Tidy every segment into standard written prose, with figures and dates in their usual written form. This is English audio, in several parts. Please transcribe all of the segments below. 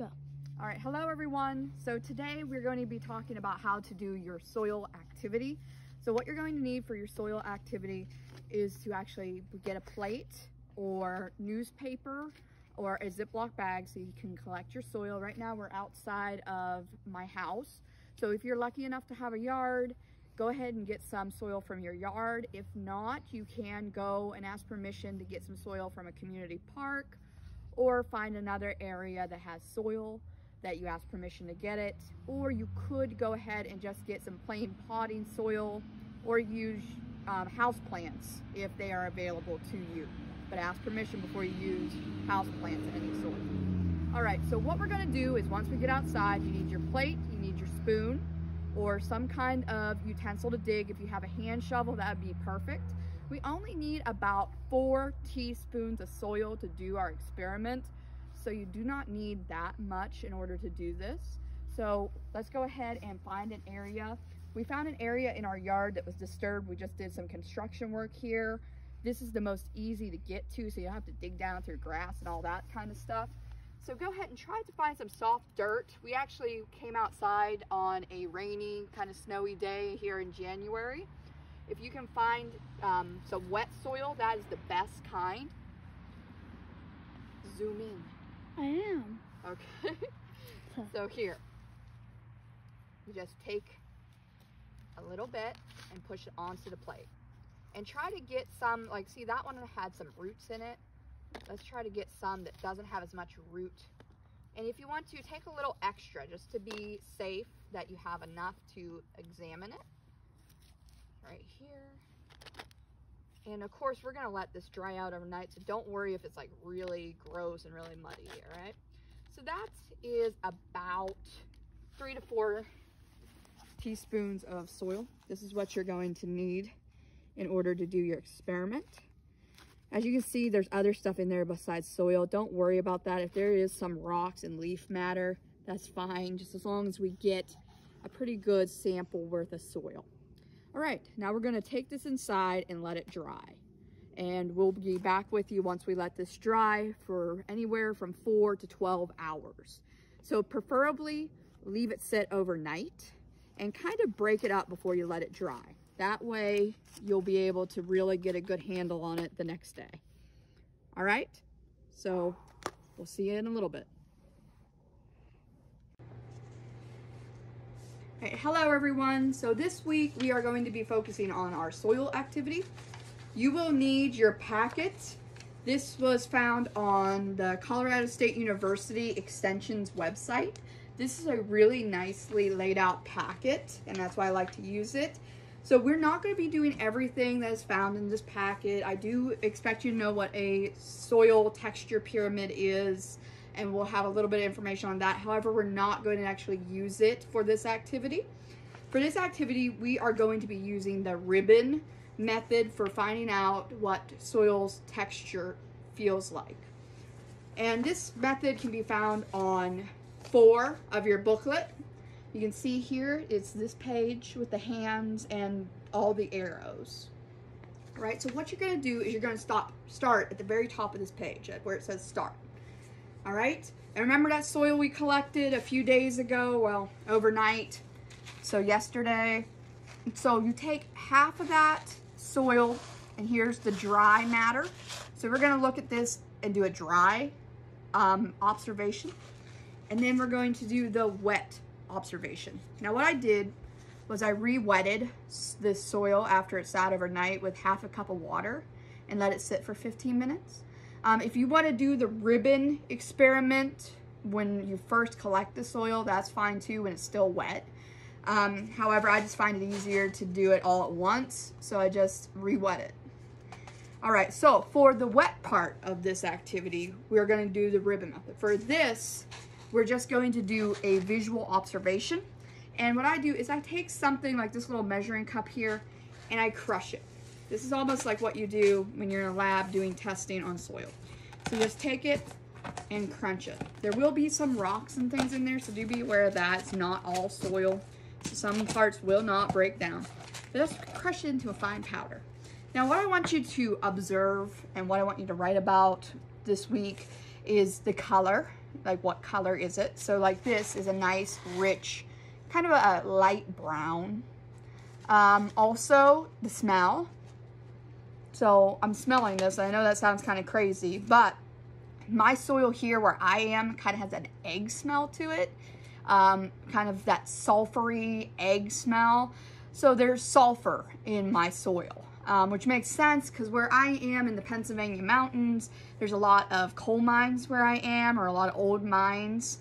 Go. All right, hello everyone. So today we're going to be talking about how to do your soil activity. So what you're going to need for your soil activity is to actually get a plate or newspaper or a Ziploc bag so you can collect your soil. Right now we're outside of my house. So if you're lucky enough to have a yard, go ahead and get some soil from your yard. If not, you can go and ask permission to get some soil from a community park or find another area that has soil that you ask permission to get it. Or you could go ahead and just get some plain potting soil or use house plants if they are available to you. But ask permission before you use house plants in any soil. All right, so what we're gonna do is once we get outside, you need your plate, you need your spoon, or some kind of utensil to dig. If you have a hand shovel, that would be perfect. We only need about 4 teaspoons of soil to do our experiment, so you do not need that much in order to do this. So let's go ahead and find an area. We found an area in our yard that was disturbed. We just did some construction work here. This is the most easy to get to, so you don't have to dig down through grass and all that kind of stuff. So go ahead and try to find some soft dirt. We actually came outside on a rainy, kind of snowy day here in January. If you can find some wet soil, that is the best kind. Zoom in. I am. Okay. So here, you just take a little bit and push it onto the plate. And try to get some, like, see that one had some roots in it. Let's try to get some that doesn't have as much root. And if you want to, take a little extra just to be safe that you have enough to examine it. Right here. And of course, we're gonna let this dry out overnight, so don't worry if it's like really gross and really muddy here, right? So that is about 3 to 4 teaspoons of soil. This is what you're going to need in order to do your experiment. As you can see, there's other stuff in there besides soil. Don't worry about that. If there is some rocks and leaf matter, that's fine, just as long as we get a pretty good sample worth of soil. All right, now we're gonna take this inside and let it dry. And we'll be back with you once we let this dry for anywhere from 4 to 12 hours. So preferably leave it sit overnight and kind of break it up before you let it dry. That way you'll be able to really get a good handle on it the next day. All right, so we'll see you in a little bit. Hey, hello everyone. So this week we are going to be focusing on our soil activity. You will need your packet. This was found on the Colorado State University Extension's website. This is a really nicely laid out packet, and that's why I like to use it. So we're not going to be doing everything that is found in this packet. I do expect you to know what a soil texture pyramid is, and we'll have a little bit of information on that. However, we're not going to actually use it for this activity. For this activity, we are going to be using the ribbon method for finding out what soil's texture feels like. And this method can be found on 4 of your booklet. You can see here, it's this page with the hands and all the arrows. All right, so what you're gonna do is you're gonna start at the very top of this page, where it says start. All right, and remember that soil we collected a few days ago, well, overnight, so yesterday. So you take half of that soil, and here's the dry matter. So we're gonna look at this and do a dry observation, and then we're going to do the wet observation. Now what I did was I re-wetted this soil after it sat overnight with half a cup of water and let it sit for 15 minutes. If you want to do the ribbon experiment when you first collect the soil, that's fine too when it's still wet. However, I just find it easier to do it all at once, so I just re-wet it. All right, so for the wet part of this activity, we're going to do the ribbon method. For this, we're just going to do a visual observation. And what I do is I take something like this little measuring cup here and I crush it. This is almost like what you do when you're in a lab doing testing on soil. So just take it and crunch it. There will be some rocks and things in there, so do be aware of that. It's not all soil. So some parts will not break down. But just crush it into a fine powder. Now what I want you to observe and what I want you to write about this week is the color. like what color is it. So like this is a nice, rich, kind of a light brown. Also the smell. So I'm smelling this. I know that sounds kind of crazy, but my soil here where I am kind of has an egg smell to it. Kind of that sulfury egg smell. So there's sulfur in my soil, which makes sense because where I am in the Pennsylvania mountains, there's a lot of coal mines where I am, or a lot of old mines,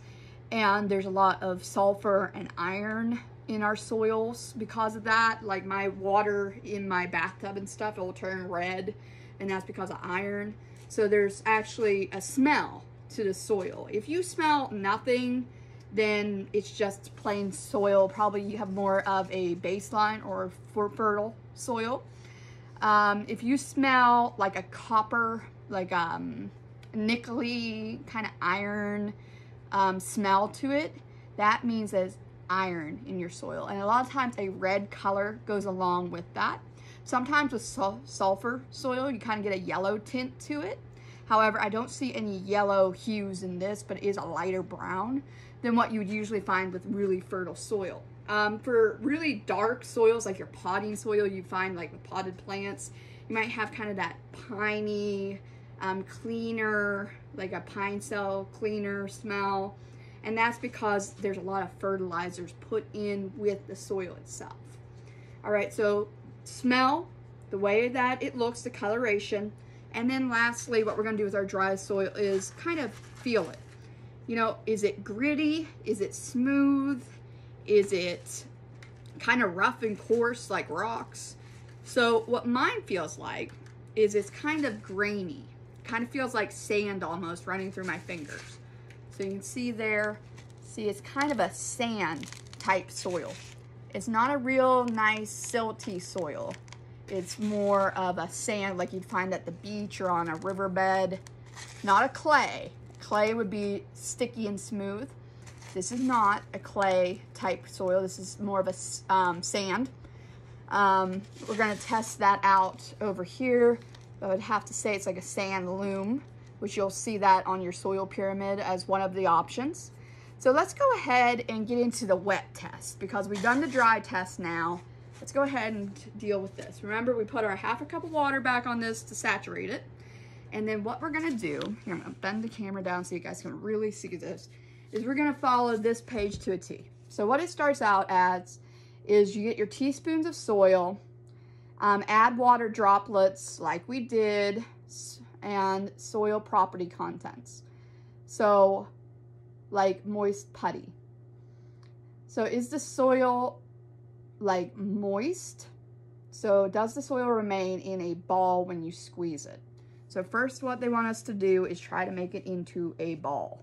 and there's a lot of sulfur and iron in our soils because of that. Like my water in my bathtub and stuff, it will turn red, and that's because of iron. So there's actually a smell to the soil. If you smell nothing, then it's just plain soil. Probably you have more of a baseline or fertile soil. If you smell like a copper, like nickel-y kind of iron smell to it, that means there's iron in your soil. And a lot of times a red color goes along with that. Sometimes with sulfur soil, you kind of get a yellow tint to it. However, I don't see any yellow hues in this, but it is a lighter brown than what you would usually find with really fertile soil. For really dark soils, like your potting soil, you find like with potted plants, you might have kind of that piney, cleaner, like a pine cell cleaner smell. And that's because there's a lot of fertilizers put in with the soil itself. All right, so smell, the way that it looks, the coloration. And then lastly, what we're gonna do with our dry soil is kind of feel it. You know, is it gritty? Is it smooth? Is it kind of rough and coarse like rocks? So what mine feels like is it's kind of grainy. Kind of feels like sand almost running through my fingers. So you can see there, see it's kind of a sand type soil. It's not a real nice silty soil. It's more of a sand like you'd find at the beach or on a riverbed. Not a clay. Clay would be sticky and smooth. This is not a clay type soil. This is more of a sand. We're gonna test that out over here. I would have to say it's like a sand loam, which you'll see that on your soil pyramid as one of the options. So let's go ahead and get into the wet test because we've done the dry test now. Let's go ahead and deal with this. Remember, we put our half a cup of water back on this to saturate it. And then what we're gonna do, here, I'm gonna bend the camera down so you guys can really see this, is we're gonna follow this page to a T. So what it starts out as is you get your teaspoons of soil, add water droplets like we did, and soil property contents. So like moist putty. So is the soil like moist? So does the soil remain in a ball when you squeeze it? So first what they want us to do is try to make it into a ball.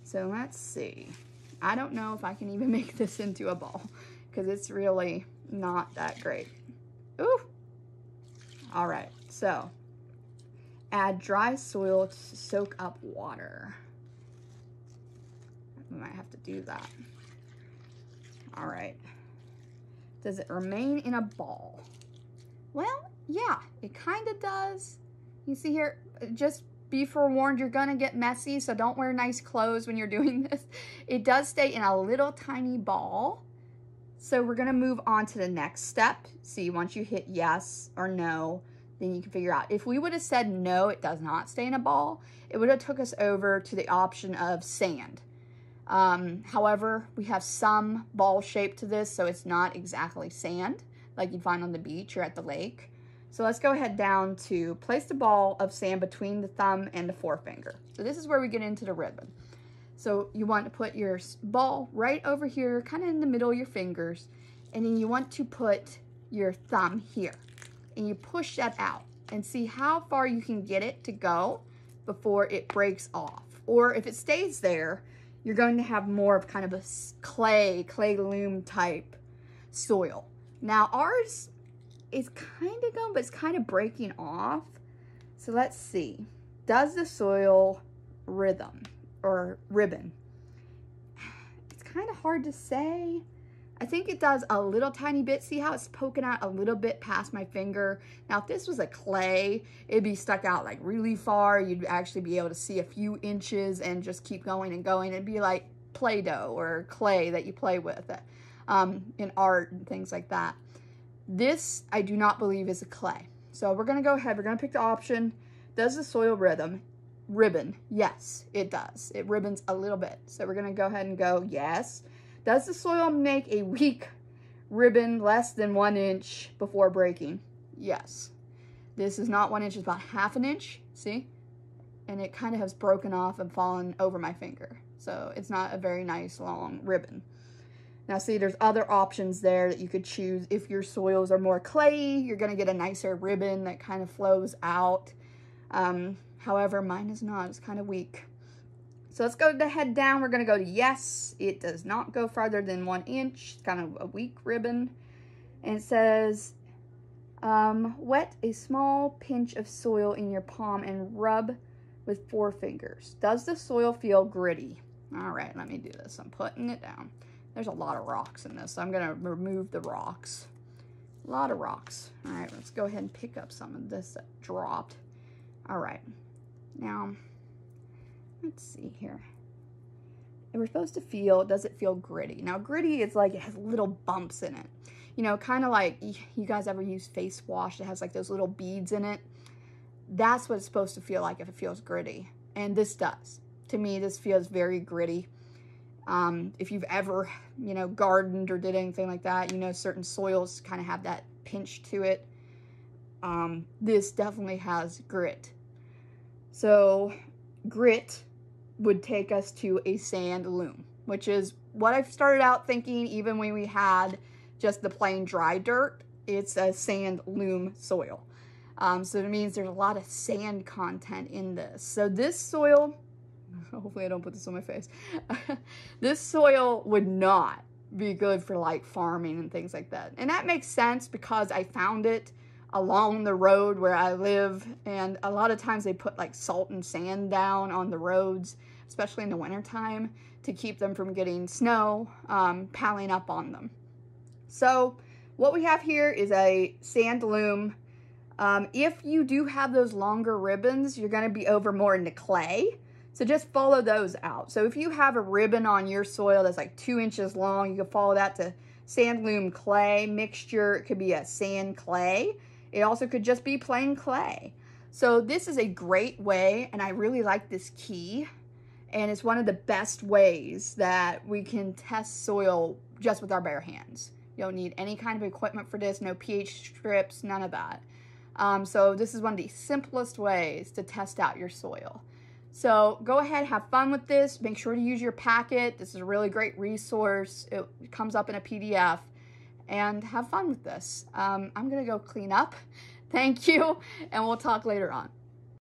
So let's see. I don't know if I can even make this into a ball because it's really not that great. Ooh. All right, so add dry soil to soak up water. I might have to do that. All right. Does it remain in a ball? Well, yeah, it kind of does. You see here, just be forewarned, you're gonna get messy, so don't wear nice clothes when you're doing this. It does stay in a little tiny ball. So we're gonna move on to the next step. See, once you hit yes or no, then you can figure out. If we would have said no, it does not stay in a ball, it would have took us over to the option of sand. However, we have some ball shape to this, so it's not exactly sand like you'd find on the beach or at the lake. So let's go ahead down to place the ball of sand between the thumb and the forefinger. So this is where we get into the rhythm. So you want to put your ball right over here, kind of in the middle of your fingers, and then you want to put your thumb here. And you push that out and see how far you can get it to go before it breaks off. Or if it stays there, you're going to have more of kind of a clay loam type soil. Now ours is kind of going, but it's kind of breaking off. So let's see. Does the soil rhythm or ribbon? It's kind of hard to say. I think it does a little tiny bit. See how it's poking out a little bit past my finger? Now, if this was a clay, it'd be stuck out like really far. You'd actually be able to see a few inches and just keep going and going. It'd be like Play-Doh or clay that you play with in art and things like that. This, I do not believe, is a clay. So we're gonna go ahead, we're gonna pick the option. Does the soil ribbon? Yes, it does. It ribbons a little bit. So we're gonna go ahead and go yes. Does the soil make a weak ribbon less than 1 inch before breaking? Yes. This is not 1 inch, it's about ½ an inch, see? And it kind of has broken off and fallen over my finger. So it's not a very nice long ribbon. Now see, there's other options there that you could choose. If your soils are more clayey, you're gonna get a nicer ribbon that kind of flows out. However, mine is not, it's kind of weak. So let's go to head down. We're going to go to yes. It does not go farther than 1 inch. It's kind of a weak ribbon. And it says, wet a small pinch of soil in your palm and rub with 4 fingers. Does the soil feel gritty? All right, let me do this. I'm putting it down. There's a lot of rocks in this, so I'm going to remove the rocks. A lot of rocks. All right, let's go ahead and pick up some of this that dropped. All right, now... let's see here. And we're supposed to feel, does it feel gritty? Now, gritty is like it has little bumps in it. You know, kind of like, you guys ever use face wash? It has like those little beads in it. That's what it's supposed to feel like if it feels gritty. And this does. To me, this feels very gritty. If you've ever, you know, gardened or did anything like that, you know, certain soils kind of have that pinch to it. This definitely has grit. So, grit would take us to a sand loam, which is what I've started out thinking even when we had just the plain dry dirt. It's a sand loam soil. So it means there's a lot of sand content in this. So this soil, hopefully I don't put this on my face, this soil would not be good for like farming and things like that. And that makes sense because I found it along the road where I live, and a lot of times they put like salt and sand down on the roads, especially in the wintertime, to keep them from getting snow piling up on them. So what we have here is a sand loam. If you do have those longer ribbons, you're going to be over more into clay, so just follow those out. So if you have a ribbon on your soil that's like 2 inches long, you can follow that to sand loam clay mixture. It could be a sand clay. It also could just be plain clay. So this is a great way, and I really like this key. And it's one of the best ways that we can test soil just with our bare hands. You don't need any kind of equipment for this, no pH strips, none of that. So this is one of the simplest ways to test out your soil. So go ahead, have fun with this. Make sure to use your packet. This is a really great resource. It comes up in a PDF. And have fun with this. I'm gonna go clean up. Thank you, and we'll talk later on.